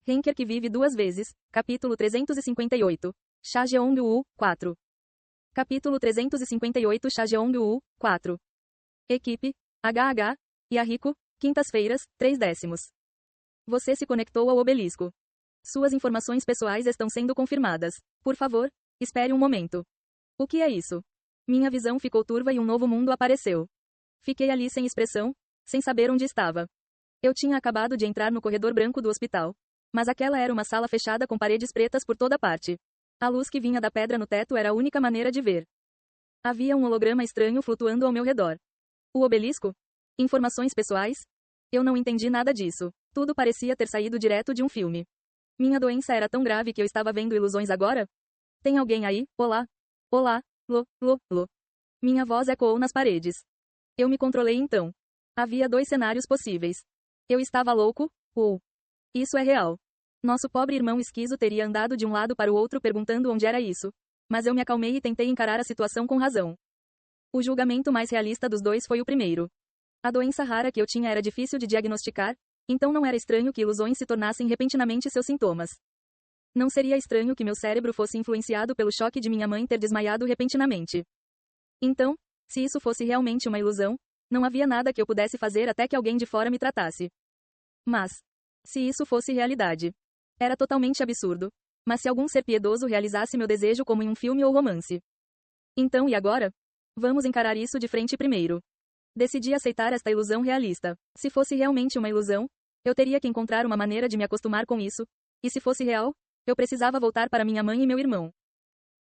Henker que vive duas vezes. Capítulo 358. Cha Jeong-woo, 4. Capítulo 358 Cha Jeong-woo, 4. Equipe. HH. Yahiko. Quintas-feiras, 3/10. Você se conectou ao obelisco. Suas informações pessoais estão sendo confirmadas. Por favor, espere um momento. O que é isso? Minha visão ficou turva e um novo mundo apareceu. Fiquei ali sem expressão, sem saber onde estava. Eu tinha acabado de entrar no corredor branco do hospital. Mas aquela era uma sala fechada com paredes pretas por toda parte. A luz que vinha da pedra no teto era a única maneira de ver. Havia um holograma estranho flutuando ao meu redor. O obelisco? Informações pessoais? Eu não entendi nada disso. Tudo parecia ter saído direto de um filme. Minha doença era tão grave que eu estava vendo ilusões agora? Tem alguém aí? Olá? Olá? Lo. Minha voz ecoou nas paredes. Eu me controlei então. Havia dois cenários possíveis. Eu estava louco, ou... Isso é real. Nosso pobre irmão esquizo teria andado de um lado para o outro perguntando onde era isso. Mas eu me acalmei e tentei encarar a situação com razão. O julgamento mais realista dos dois foi o primeiro. A doença rara que eu tinha era difícil de diagnosticar, então não era estranho que ilusões se tornassem repentinamente seus sintomas. Não seria estranho que meu cérebro fosse influenciado pelo choque de minha mãe ter desmaiado repentinamente. Então, se isso fosse realmente uma ilusão, não havia nada que eu pudesse fazer até que alguém de fora me tratasse. Mas, se isso fosse realidade, era totalmente absurdo. Mas se algum ser piedoso realizasse meu desejo como em um filme ou romance. Então e agora? Vamos encarar isso de frente primeiro. Decidi aceitar esta ilusão realista. Se fosse realmente uma ilusão, eu teria que encontrar uma maneira de me acostumar com isso. E se fosse real, eu precisava voltar para minha mãe e meu irmão.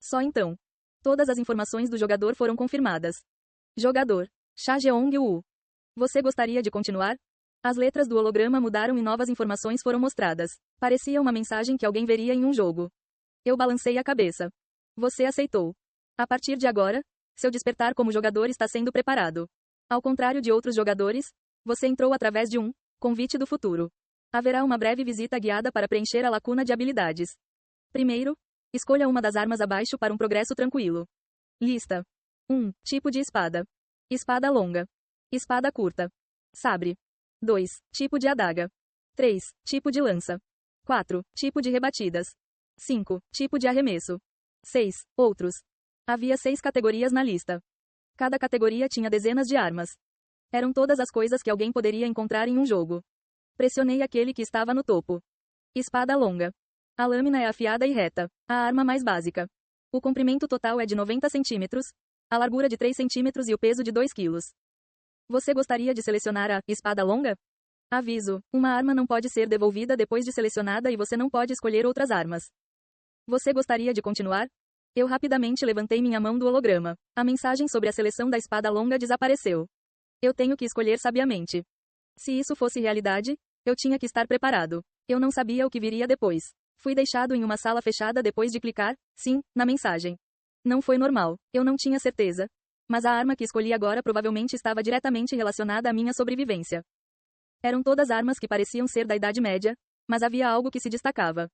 Só então. Todas as informações do jogador foram confirmadas. Jogador. Cha Jeong-woo. Você gostaria de continuar? As letras do holograma mudaram e novas informações foram mostradas. Parecia uma mensagem que alguém veria em um jogo. Eu balancei a cabeça. Você aceitou. A partir de agora, seu despertar como jogador está sendo preparado. Ao contrário de outros jogadores, você entrou através de um convite do futuro. Haverá uma breve visita guiada para preencher a lacuna de habilidades. Primeiro, escolha uma das armas abaixo para um progresso tranquilo. Lista. 1. Tipo de espada. Espada longa. Espada curta. Sabre. 2. Tipo de adaga. 3. Tipo de lança. 4. Tipo de rebatidas. 5. Tipo de arremesso. 6. Outros. Havia 6 categorias na lista. Cada categoria tinha dezenas de armas. Eram todas as coisas que alguém poderia encontrar em um jogo. Pressionei aquele que estava no topo. Espada longa. A lâmina é afiada e reta. A arma mais básica. O comprimento total é de 90 centímetros, a largura de 3 centímetros e o peso de 2 quilos. Você gostaria de selecionar a espada longa? Aviso: uma arma não pode ser devolvida depois de selecionada e você não pode escolher outras armas. Você gostaria de continuar? Eu rapidamente levantei minha mão do holograma. A mensagem sobre a seleção da espada longa desapareceu. Eu tenho que escolher sabiamente. Se isso fosse realidade, eu tinha que estar preparado. Eu não sabia o que viria depois. Fui deixado em uma sala fechada depois de clicar sim na mensagem. Não foi normal. Eu não tinha certeza. Mas a arma que escolhi agora provavelmente estava diretamente relacionada à minha sobrevivência. Eram todas armas que pareciam ser da Idade Média, mas havia algo que se destacava.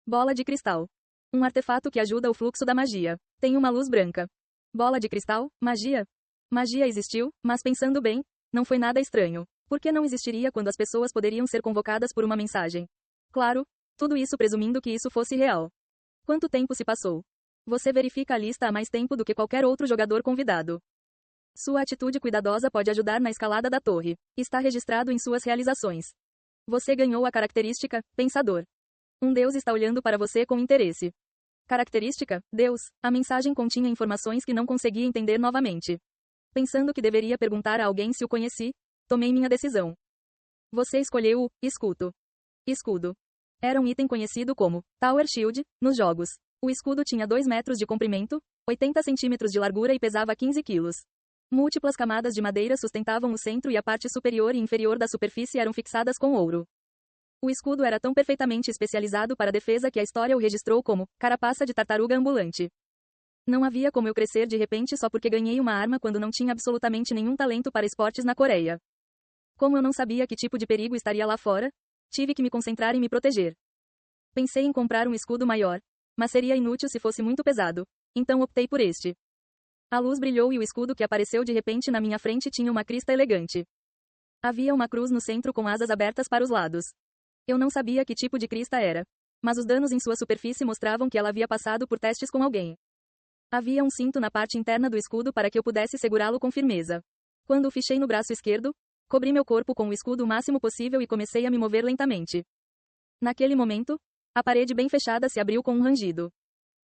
Bola de cristal. Um artefato que ajuda o fluxo da magia. Tem uma luz branca. Bola de cristal? Magia? Magia existiu, mas pensando bem, não foi nada estranho. Por que não existiria quando as pessoas poderiam ser convocadas por uma mensagem? Claro, tudo isso presumindo que isso fosse real. Quanto tempo se passou? Você verifica a lista há mais tempo do que qualquer outro jogador convidado. Sua atitude cuidadosa pode ajudar na escalada da torre. Está registrado em suas realizações. Você ganhou a característica Pensador. Um deus está olhando para você com interesse. Característica Deus. A mensagem continha informações que não conseguia entender novamente. Pensando que deveria perguntar a alguém se o conheci, tomei minha decisão. Você escolheu o escudo. Escudo. Era um item conhecido como Tower Shield nos jogos. O escudo tinha 2 metros de comprimento, 80 centímetros de largura e pesava 15 quilos. Múltiplas camadas de madeira sustentavam o centro e a parte superior e inferior da superfície eram fixadas com ouro. O escudo era tão perfeitamente especializado para a defesa que a história o registrou como carapaça de tartaruga ambulante. Não havia como eu crescer de repente só porque ganhei uma arma quando não tinha absolutamente nenhum talento para esportes na Coreia. Como eu não sabia que tipo de perigo estaria lá fora, tive que me concentrar em me proteger. Pensei em comprar um escudo maior, mas seria inútil se fosse muito pesado, então optei por este. A luz brilhou e o escudo que apareceu de repente na minha frente tinha uma crista elegante. Havia uma cruz no centro com asas abertas para os lados. Eu não sabia que tipo de crista era. Mas os danos em sua superfície mostravam que ela havia passado por testes com alguém. Havia um cinto na parte interna do escudo para que eu pudesse segurá-lo com firmeza. Quando o fichei no braço esquerdo, cobri meu corpo com o escudo o máximo possível e comecei a me mover lentamente. Naquele momento, a parede bem fechada se abriu com um rangido.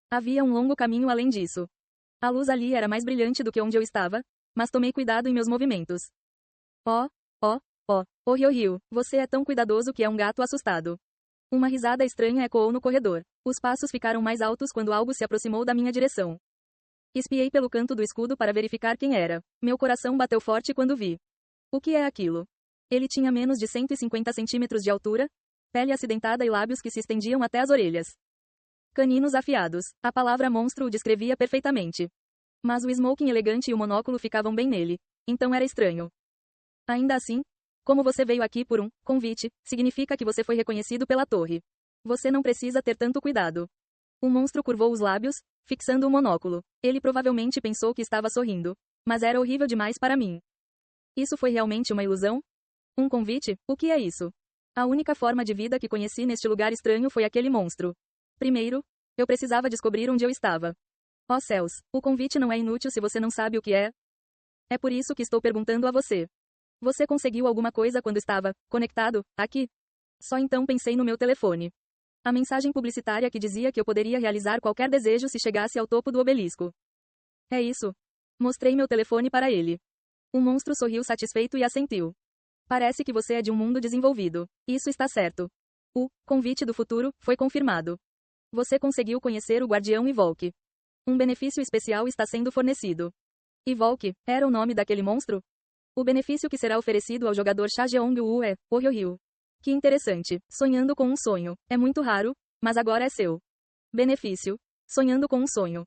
Havia um longo caminho além disso. A luz ali era mais brilhante do que onde eu estava, mas tomei cuidado em meus movimentos. Oh, oh, oh, oh Ryo, você é tão cuidadoso que é um gato assustado. Uma risada estranha ecoou no corredor. Os passos ficaram mais altos quando algo se aproximou da minha direção. Espiei pelo canto do escudo para verificar quem era. Meu coração bateu forte quando vi. O que é aquilo? Ele tinha menos de 150 centímetros de altura, pele acidentada e lábios que se estendiam até as orelhas. Caninos afiados. A palavra monstro o descrevia perfeitamente. Mas o smoking elegante e o monóculo ficavam bem nele. Então era estranho. Ainda assim, como você veio aqui por um convite, significa que você foi reconhecido pela torre. Você não precisa ter tanto cuidado. O monstro curvou os lábios, fixando o monóculo. Ele provavelmente pensou que estava sorrindo. Mas era horrível demais para mim. Isso foi realmente uma ilusão? Um convite? O que é isso? A única forma de vida que conheci neste lugar estranho foi aquele monstro. Primeiro, eu precisava descobrir onde eu estava. Oh céus, o convite não é inútil se você não sabe o que é. É por isso que estou perguntando a você. Você conseguiu alguma coisa quando estava conectado aqui? Só então pensei no meu telefone. A mensagem publicitária que dizia que eu poderia realizar qualquer desejo se chegasse ao topo do obelisco. É isso. Mostrei meu telefone para ele. O monstro sorriu satisfeito e assentiu. Parece que você é de um mundo desenvolvido. Isso está certo. O convite do futuro foi confirmado. Você conseguiu conhecer o Guardião Evolk. Um benefício especial está sendo fornecido. Evolk era o nome daquele monstro? O benefício que será oferecido ao jogador Cha Jeong-woo é o Ryo. Que interessante. Sonhando com um sonho. É muito raro, mas agora é seu. Benefício. Sonhando com um sonho.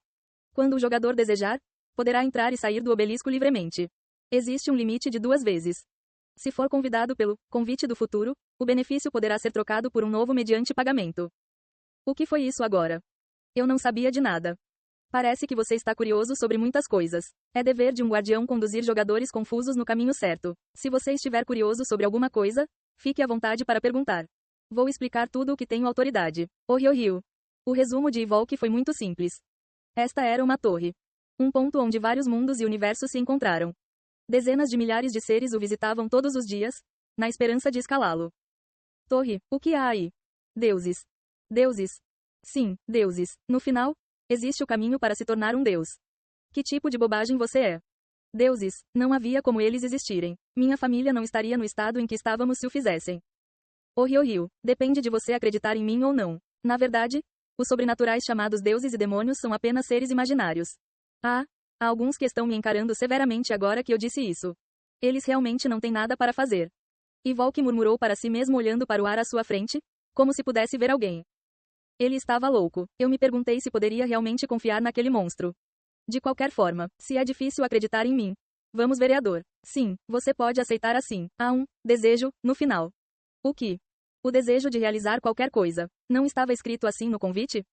Quando o jogador desejar, poderá entrar e sair do obelisco livremente. Existe um limite de 2 vezes. Se for convidado pelo convite do futuro, o benefício poderá ser trocado por um novo mediante pagamento. O que foi isso agora? Eu não sabia de nada. Parece que você está curioso sobre muitas coisas. É dever de um guardião conduzir jogadores confusos no caminho certo. Se você estiver curioso sobre alguma coisa, fique à vontade para perguntar. Vou explicar tudo o que tenho autoridade. O Ryo. O resumo de Evolk foi muito simples. Esta era uma torre. Um ponto onde vários mundos e universos se encontraram. Dezenas de milhares de seres o visitavam todos os dias, na esperança de escalá-lo. Torre, o que há aí? Deuses. Deuses. Sim, deuses. No final, existe o caminho para se tornar um deus. Que tipo de bobagem você é? Deuses, não havia como eles existirem. Minha família não estaria no estado em que estávamos se o fizessem. O Ryo, depende de você acreditar em mim ou não. Na verdade, os sobrenaturais chamados deuses e demônios são apenas seres imaginários. Há alguns que estão me encarando severamente agora que eu disse isso. Eles realmente não têm nada para fazer. Evolk murmurou para si mesmo olhando para o ar à sua frente, como se pudesse ver alguém. Ele estava louco. Eu me perguntei se poderia realmente confiar naquele monstro. De qualquer forma, se é difícil acreditar em mim. Vamos, vereador. Sim, você pode aceitar assim. Há um desejo no final. O que? O desejo de realizar qualquer coisa. Não estava escrito assim no convite?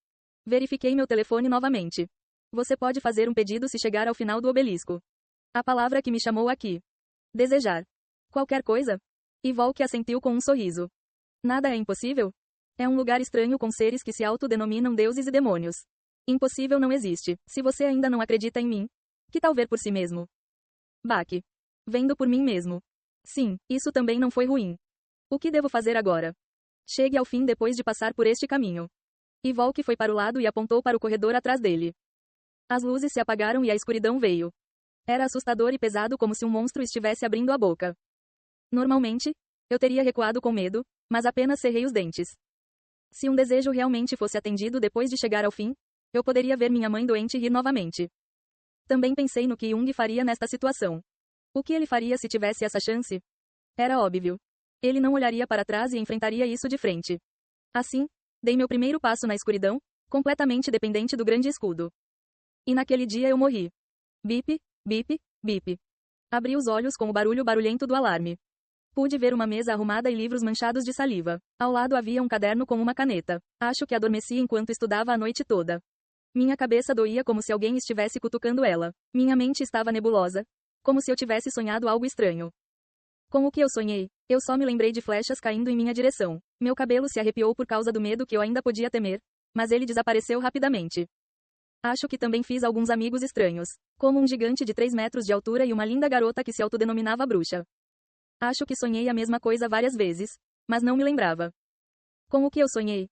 Verifiquei meu telefone novamente. Você pode fazer um pedido se chegar ao final do obelisco. A palavra que me chamou aqui. Desejar. Qualquer coisa? Evolk assentiu com um sorriso. Nada é impossível? É um lugar estranho com seres que se autodenominam deuses e demônios. Impossível não existe. Se você ainda não acredita em mim, que tal ver por si mesmo? Baque. Vendo por mim mesmo. Sim, isso também não foi ruim. O que devo fazer agora? Chegue ao fim depois de passar por este caminho. Evolk foi para o lado e apontou para o corredor atrás dele. As luzes se apagaram e a escuridão veio. Era assustador e pesado como se um monstro estivesse abrindo a boca. Normalmente, eu teria recuado com medo, mas apenas cerrei os dentes. Se um desejo realmente fosse atendido depois de chegar ao fim, eu poderia ver minha mãe doente rir novamente. Também pensei no que Jung faria nesta situação. O que ele faria se tivesse essa chance? Era óbvio. Ele não olharia para trás e enfrentaria isso de frente. Assim, dei meu primeiro passo na escuridão, completamente dependente do grande escudo. E naquele dia eu morri. Bip, bip, bip. Abri os olhos com o barulho barulhento do alarme. Pude ver uma mesa arrumada e livros manchados de saliva. Ao lado havia um caderno com uma caneta. Acho que adormeci enquanto estudava a noite toda. Minha cabeça doía como se alguém estivesse cutucando ela. Minha mente estava nebulosa, como se eu tivesse sonhado algo estranho. Com o que eu sonhei? Eu só me lembrei de flechas caindo em minha direção. Meu cabelo se arrepiou por causa do medo que eu ainda podia temer, mas ele desapareceu rapidamente. Acho que também fiz alguns amigos estranhos, como um gigante de 3 metros de altura e uma linda garota que se autodenominava bruxa. Acho que sonhei a mesma coisa várias vezes, mas não me lembrava. Com o que eu sonhei?